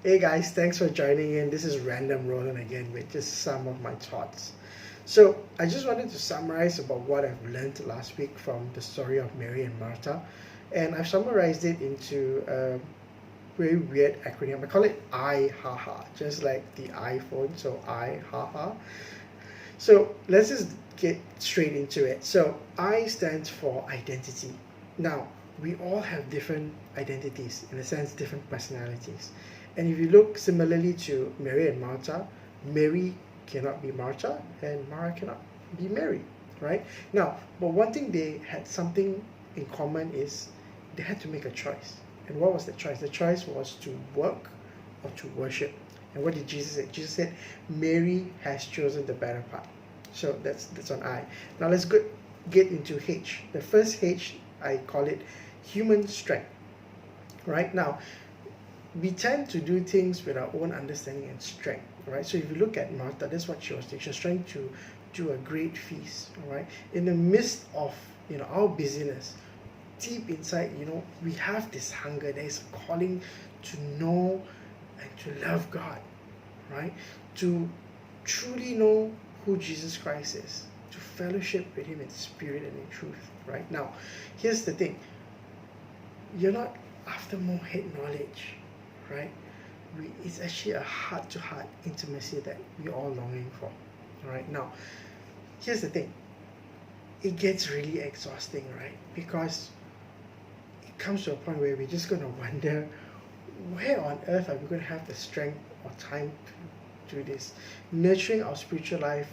Hey guys, thanks for joining in. This is Random Roland again with just some of my thoughts. So, I just wanted to summarize about what I've learned last week from the story of Mary and Martha, and I've summarized it into a very weird acronym. I call it iHAHA, just like the iPhone, so iHAHA. So, let's just get straight into it. So, I stands for identity. Now, we all have different identities, in a sense, different personalities. And if you look similarly to Mary and Martha, Mary cannot be Martha and Mara cannot be Mary, right? Now, but one thing they had something in common is they had to make a choice. And what was the choice? The choice was to work or to worship. And what did Jesus say? Jesus said, Mary has chosen the better part. So that's on I. Now let's get into H. The first H, I call it human strength. Right now, we tend to do things with our own understanding and strength, right? So if you look at Martha, that's what she was doing. She was trying to do a great feast, all right? In the midst of our busyness, deep inside, we have this hunger. There is a calling to know and to love God, right? To truly know who Jesus Christ is, to fellowship with Him in spirit and in truth, right? Now, here's the thing. You're not after more head knowledge, right? It's actually a heart-to-heart intimacy that we're all longing for, right? Now, here's the thing. It gets really exhausting, right? Because it comes to a point where we're just going to wonder, where on earth are we going to have the strength or time to do this? Nurturing our spiritual life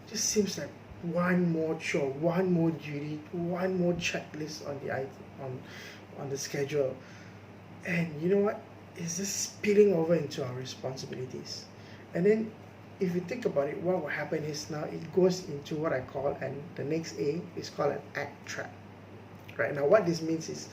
just seems like one more chore, one more duty, one more checklist on the schedule. And you know what? It's just spilling over into our responsibilities. And then if you think about it, what will happen is now it goes into what I call, and the next A is called an act trap. Right now, what this means is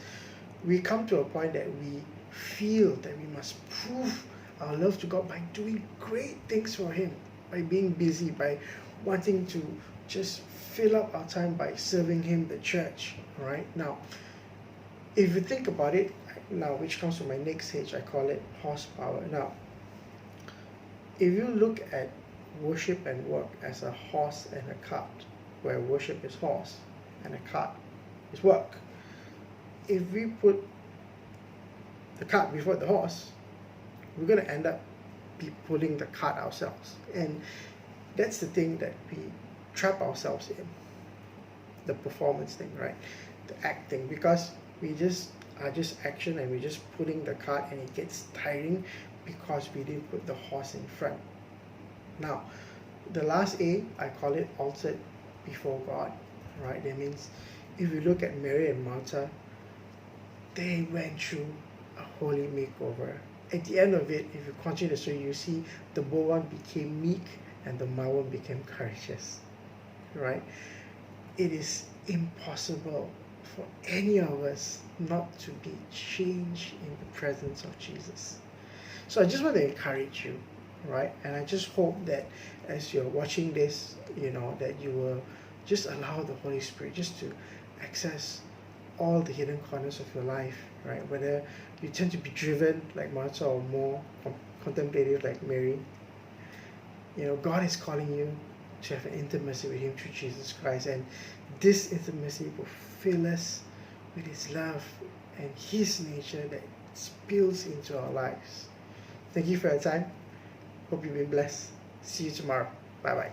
we come to a point that we feel that we must prove our love to God by doing great things for Him, by being busy, by wanting to just fill up our time by serving Him, the church. Right now, if you think about it, now which comes to my next stage, I call it horsepower. Now, if you look at worship and work as a horse and a cart, where worship is horse and a cart is work, if we put the cart before the horse, we're going to end up pulling the cart ourselves. And that's the thing that we trap ourselves in, the performance thing, right? The acting, because we just are just action and we're just pulling the cart, and it gets tiring because we didn't put the horse in front. Now, the last A, I call it altered before God, right? That means if you look at Mary and Martha, they went through a holy makeover. At the end of it, if you continue the story, you see the bold one became meek and the mild one became courageous, right? It is impossible for any of us not to be changed in the presence of Jesus. So I just want to encourage you, right? And I just hope that as you're watching this, that you will just allow the Holy Spirit just to access all the hidden corners of your life, right? Whether you tend to be driven like Martha or more contemplative like Mary, God is calling you to have an intimacy with Him through Jesus Christ, and this intimacy will fill us with His love and His nature that spills into our lives. Thank you for your time. Hope you've been blessed. See you tomorrow. Bye bye.